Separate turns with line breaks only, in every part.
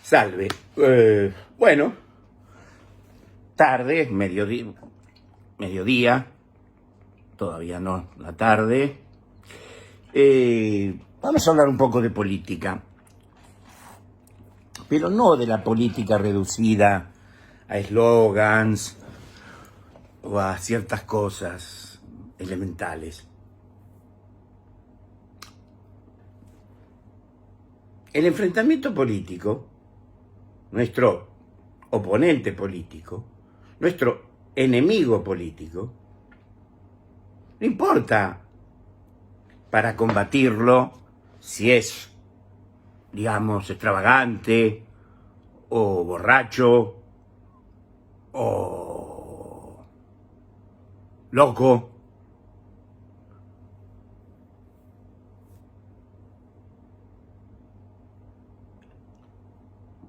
Salve. Bueno, tarde, mediodía, todavía no, la tarde. Vamos a hablar un poco de política, pero no de la política reducida a eslogans o a ciertas cosas elementales. El enfrentamiento político, nuestro oponente político, nuestro enemigo político, no importa para combatirlo si es, digamos, extravagante o borracho o loco.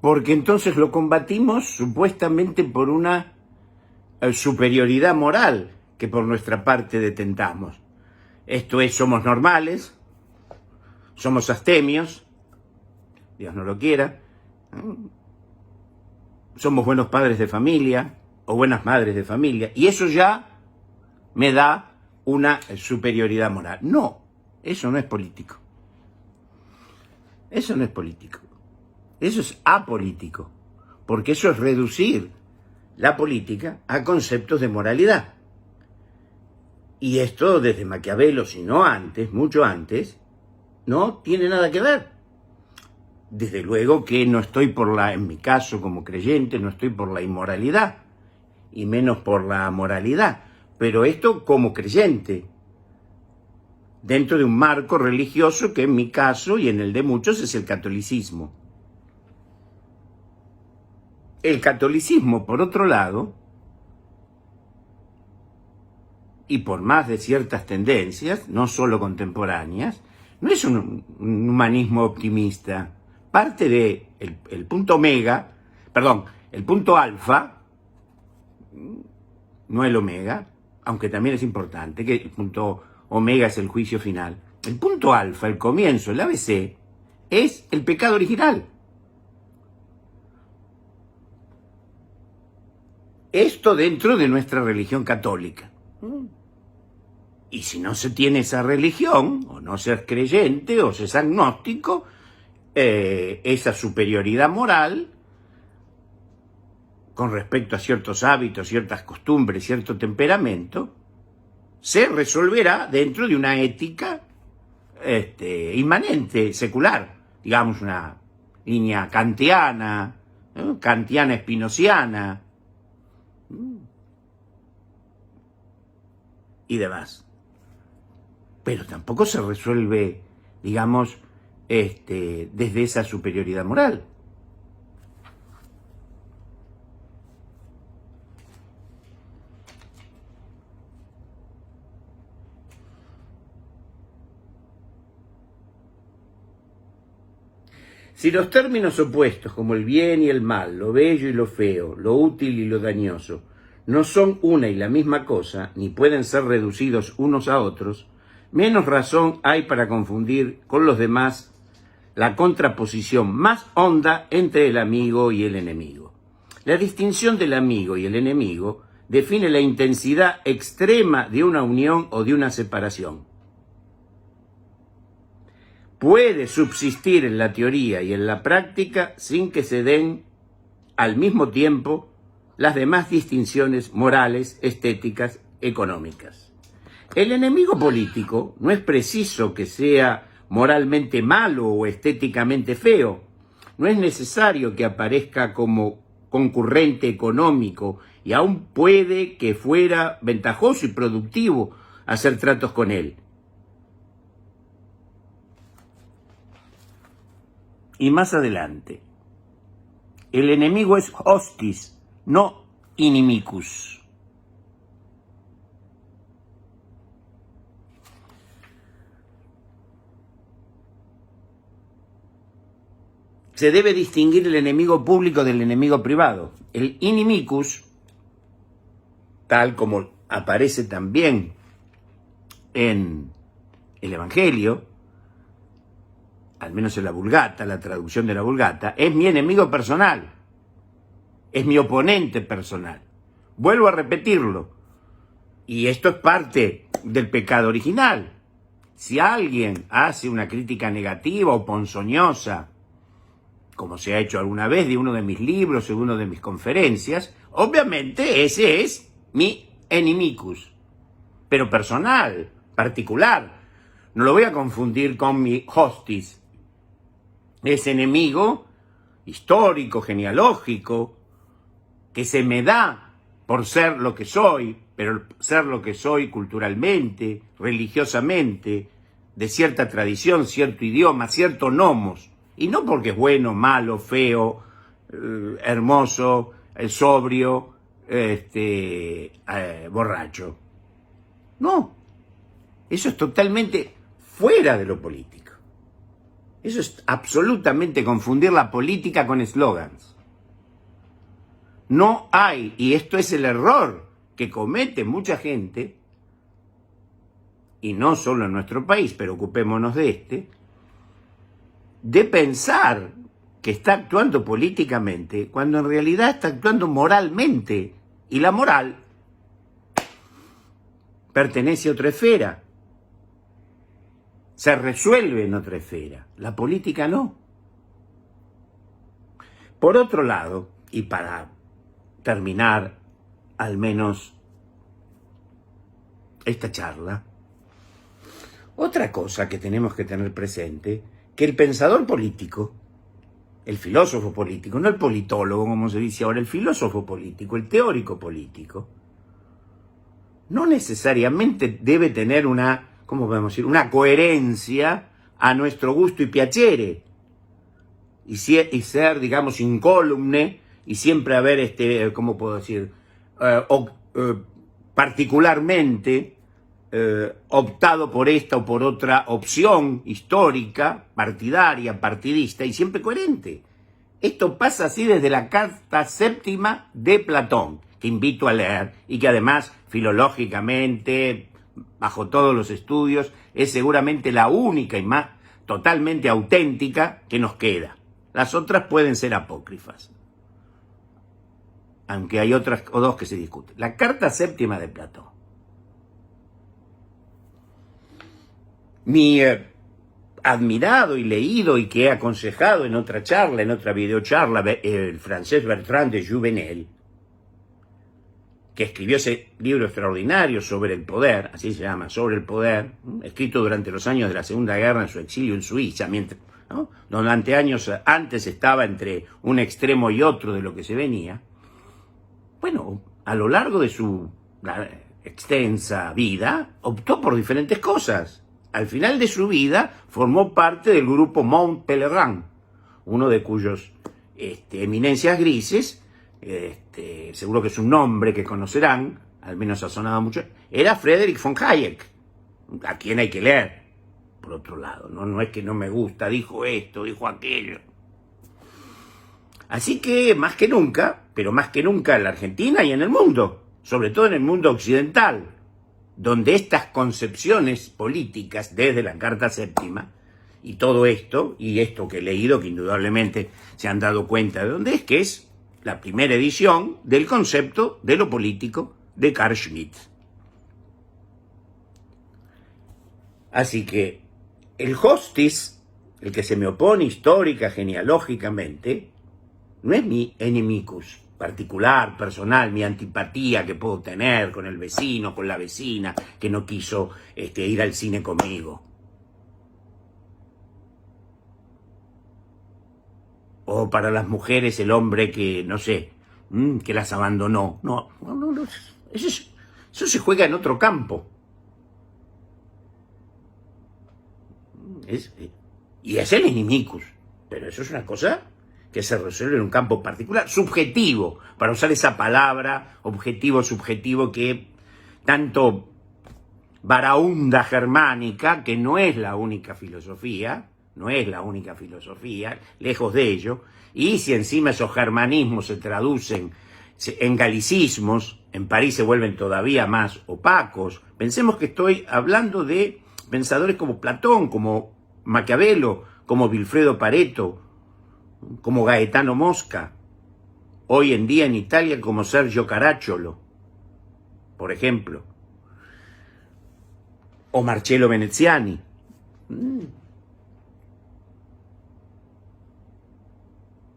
Porque entonces lo combatimos supuestamente por una superioridad moral que por nuestra parte detentamos. Esto es, somos normales, somos astemios, Dios no lo quiera, somos buenos padres de familia o buenas madres de familia, y eso ya me da una superioridad moral. No, eso no es político. Eso no es político. Eso es apolítico, porque eso es reducir la política a conceptos de moralidad. Y esto desde Maquiavelo, si no antes, mucho antes, no tiene nada que ver. Desde luego que no estoy en mi caso como creyente, no estoy por la inmoralidad, y menos por la moralidad, pero esto como creyente, dentro de un marco religioso que en mi caso y en el de muchos es el catolicismo. El catolicismo, por otro lado, y por más de ciertas tendencias, no solo contemporáneas, no es un humanismo optimista. Parte de el punto el punto alfa, no el omega, aunque también es importante, que el punto omega es el juicio final. El punto alfa, el comienzo, el ABC, es el pecado original. Esto dentro de nuestra religión católica. Y si no se tiene esa religión, o no se es creyente, o se es agnóstico, esa superioridad moral, con respecto a ciertos hábitos, ciertas costumbres, cierto temperamento, se resolverá dentro de una ética inmanente, secular, digamos una línea kantiana, kantiana-espinociana, y demás. Pero tampoco se resuelve, digamos, desde esa superioridad moral. Si los términos opuestos como el bien y el mal, lo bello y lo feo, lo útil y lo dañoso, no son una y la misma cosa, ni pueden ser reducidos unos a otros, menos razón hay para confundir con los demás la contraposición más honda entre el amigo y el enemigo. La distinción del amigo y el enemigo define la intensidad extrema de una unión o de una separación. Puede subsistir en la teoría y en la práctica sin que se den al mismo tiempo las demás distinciones morales, estéticas, económicas. El enemigo político no es preciso que sea moralmente malo o estéticamente feo. No es necesario que aparezca como concurrente económico y aún puede que fuera ventajoso y productivo hacer tratos con él. Y más adelante, el enemigo es hostis, no inimicus. Se debe distinguir el enemigo público del enemigo privado. El inimicus, tal como aparece también en el Evangelio, al menos en la Vulgata, la traducción de la Vulgata, es mi enemigo personal, es mi oponente personal. Vuelvo a repetirlo, y esto es parte del pecado original. Si alguien hace una crítica negativa o ponzoñosa, como se ha hecho alguna vez de uno de mis libros o de una de mis conferencias, obviamente ese es mi inimicus, pero personal, particular. No lo voy a confundir con mi hostis. Ese enemigo histórico, genealógico, que se me da por ser lo que soy, pero ser lo que soy culturalmente, religiosamente, de cierta tradición, cierto idioma, cierto nomos, y no porque es bueno, malo, feo, hermoso, sobrio, borracho. No, eso es totalmente fuera de lo político. Eso es absolutamente confundir la política con eslogans. No hay, y esto es el error que comete mucha gente, y no solo en nuestro país, pero ocupémonos de pensar que está actuando políticamente, cuando en realidad está actuando moralmente, y la moral pertenece a otra esfera, se resuelve en otra esfera, la política no. Por otro lado, y para terminar al menos esta charla, otra cosa que tenemos que tener presente, que el pensador político, el filósofo político, no el politólogo como se dice ahora, el filósofo político, el teórico político, no necesariamente debe tener una, ¿cómo podemos decir?, una coherencia a nuestro gusto y piacere, y ser, digamos, incólume, y siempre haber, ¿cómo puedo decir?, particularmente optado por esta o por otra opción histórica, partidaria, partidista, y siempre coherente. Esto pasa así desde la Carta Séptima de Platón, que invito a leer, y que además, filológicamente, bajo todos los estudios, es seguramente la única y más totalmente auténtica que nos queda. Las otras pueden ser apócrifas, aunque hay otras o dos que se discuten. La Carta Séptima de Platón. Mi admirado y leído y que he aconsejado en otra charla, en otra videocharla, el francés Bertrand de Jouvenel, que escribió ese libro extraordinario sobre el poder, así se llama, sobre el poder, escrito durante los años de la Segunda Guerra en su exilio en Suiza, mientras, ¿no?, durante años antes estaba entre un extremo y otro de lo que se venía. Bueno, a lo largo de su extensa vida, optó por diferentes cosas. Al final de su vida, formó parte del grupo Mont Pelerin, uno de cuyos eminencias grises, seguro que es un nombre que conocerán, al menos ha sonado mucho, era Friedrich von Hayek, a quien hay que leer, por otro lado, no es que no me gusta, dijo esto, dijo aquello. Así que más que nunca, pero más que nunca en la Argentina y en el mundo, sobre todo en el mundo occidental, donde estas concepciones políticas desde la Carta Séptima y todo esto, y esto que he leído, que indudablemente se han dado cuenta de dónde es, que es la primera edición del concepto de lo político de Carl Schmitt. Así que el hostis, el que se me opone histórica, genealógicamente, no es mi inimicus particular, personal, mi antipatía que puedo tener con el vecino, con la vecina, que no quiso ir al cine conmigo. O para las mujeres el hombre que, no sé, que las abandonó. No, eso se juega en otro campo. Y es el inimicus, pero eso es una cosa que se resuelve en un campo particular, subjetivo, para usar esa palabra, objetivo, subjetivo, que tanto baraunda germánica, que no es la única filosofía, lejos de ello, y si encima esos germanismos se traducen en galicismos, en París se vuelven todavía más opacos. Pensemos que estoy hablando de pensadores como Platón, como Maquiavelo, como Vilfredo Pareto, como Gaetano Mosca, hoy en día en Italia como Sergio Caracciolo, por ejemplo, o Marcello Veneziani.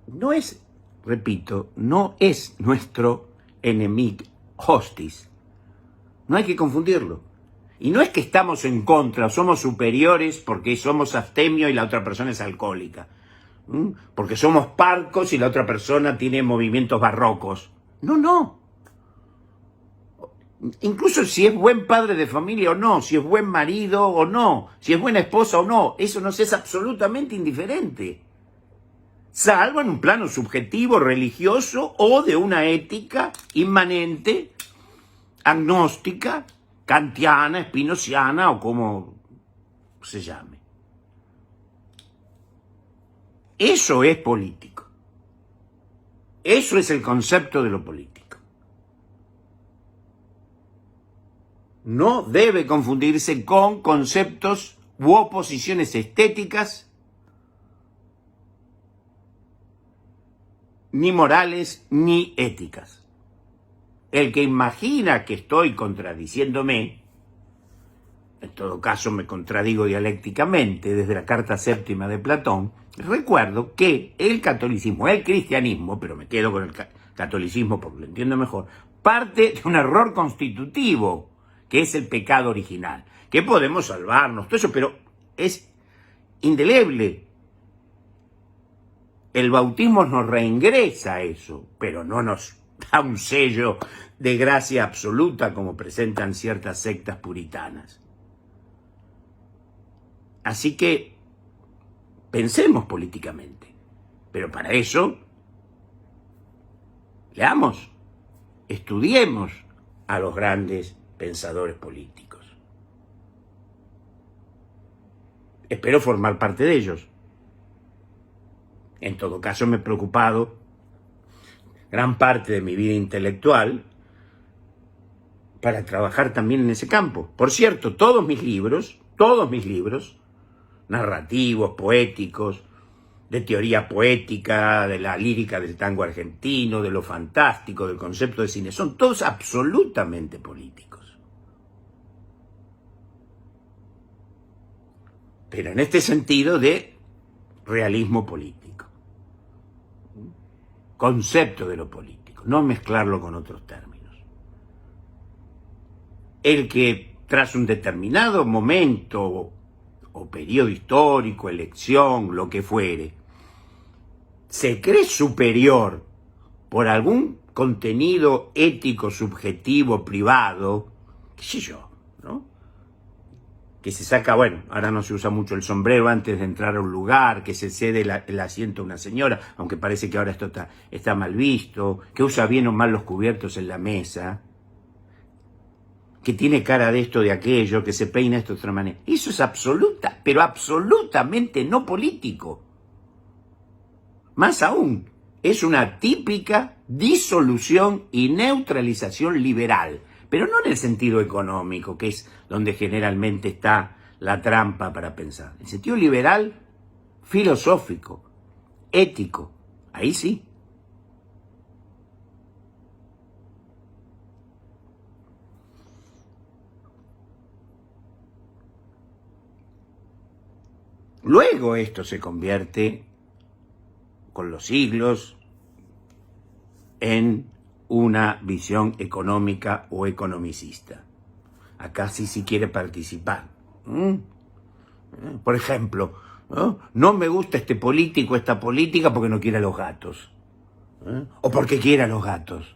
No es, repito, no es nuestro enemigo hostis. No hay que confundirlo. Y no es que estamos en contra, somos superiores porque somos abstemios y la otra persona es alcohólica. Porque somos parcos y la otra persona tiene movimientos barrocos. No, no. Incluso si es buen padre de familia o no, si es buen marido o no, si es buena esposa o no, eso nos es absolutamente indiferente. Salvo en un plano subjetivo, religioso o de una ética inmanente, agnóstica, kantiana, spinoziana o como se llame. Eso es político. Eso es el concepto de lo político. No debe confundirse con conceptos u oposiciones estéticas, ni morales, ni éticas. El que imagina que estoy contradiciéndome, en todo caso me contradigo dialécticamente desde la Carta Séptima de Platón, recuerdo que el catolicismo, el cristianismo, pero me quedo con el catolicismo porque lo entiendo mejor, parte de un error constitutivo, que es el pecado original, que podemos salvarnos, todo eso, pero es indeleble. El bautismo nos reingresa a eso, pero no nos da un sello de gracia absoluta como presentan ciertas sectas puritanas. Así que pensemos políticamente, pero para eso leamos, estudiemos a los grandes pensadores políticos. Espero formar parte de ellos. En todo caso, me he preocupado gran parte de mi vida intelectual para trabajar también en ese campo. Por cierto, todos mis libros, narrativos, poéticos, de teoría poética, de la lírica del tango argentino, de lo fantástico, del concepto de cine, son todos absolutamente políticos. Pero en este sentido de realismo político. Concepto de lo político, no mezclarlo con otros términos. El que tras un determinado momento o periodo histórico, elección, lo que fuere, se cree superior por algún contenido ético, subjetivo, privado, qué sé yo, ¿no? Que se saca, bueno, ahora no se usa mucho el sombrero antes de entrar a un lugar, que se cede el asiento a una señora, aunque parece que ahora esto está mal visto, que usa bien o mal los cubiertos en la mesa, que tiene cara de esto, de aquello, que se peina esto de otra manera. Eso es pero absolutamente no político. Más aún, es una típica disolución y neutralización liberal, pero no en el sentido económico, que es donde generalmente está la trampa para pensar. En el sentido liberal, filosófico, ético, ahí sí. Luego esto se convierte, con los siglos, en una visión económica o economicista. Acá sí quiere participar. Por ejemplo, no me gusta este político, esta política porque no quiere a los gatos. O porque quiere a los gatos.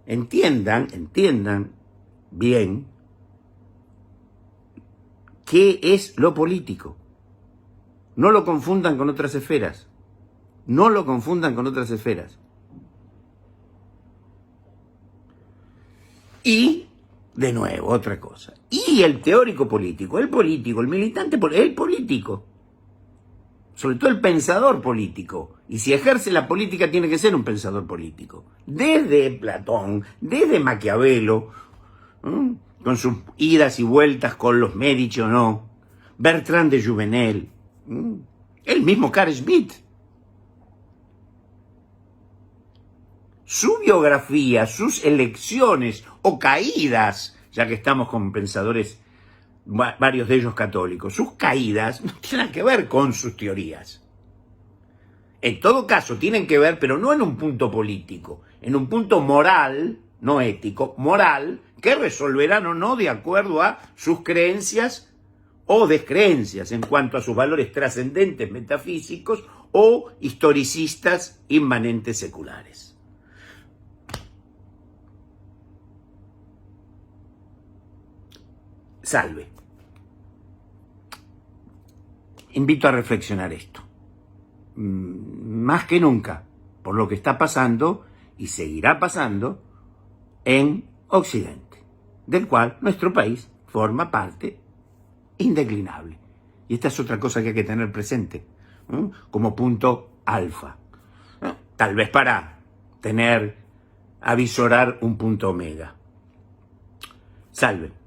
Entiendan bien qué es lo político. No lo confundan con otras esferas. No lo confundan con otras esferas. Y, de nuevo, otra cosa. Y el teórico político, el militante, el político. Sobre todo el pensador político. Y si ejerce la política tiene que ser un pensador político. Desde Platón, desde Maquiavelo, con sus idas y vueltas con los Medici o no, Bertrand de Jouvenel, el mismo Carl Schmitt. Su biografía, sus elecciones o caídas, ya que estamos con pensadores, varios de ellos católicos, sus caídas no tienen que ver con sus teorías. En todo caso, tienen que ver, pero no en un punto político, en un punto moral, no ético, moral, que resolverán o no de acuerdo a sus creencias o descreencias en cuanto a sus valores trascendentes metafísicos o historicistas inmanentes seculares. Salve. Invito a reflexionar esto. Más que nunca, por lo que está pasando y seguirá pasando en Occidente, del cual nuestro país forma parte indeclinable. Y esta es otra cosa que hay que tener presente, como punto alfa. Tal vez para avisorar un punto omega. Salve.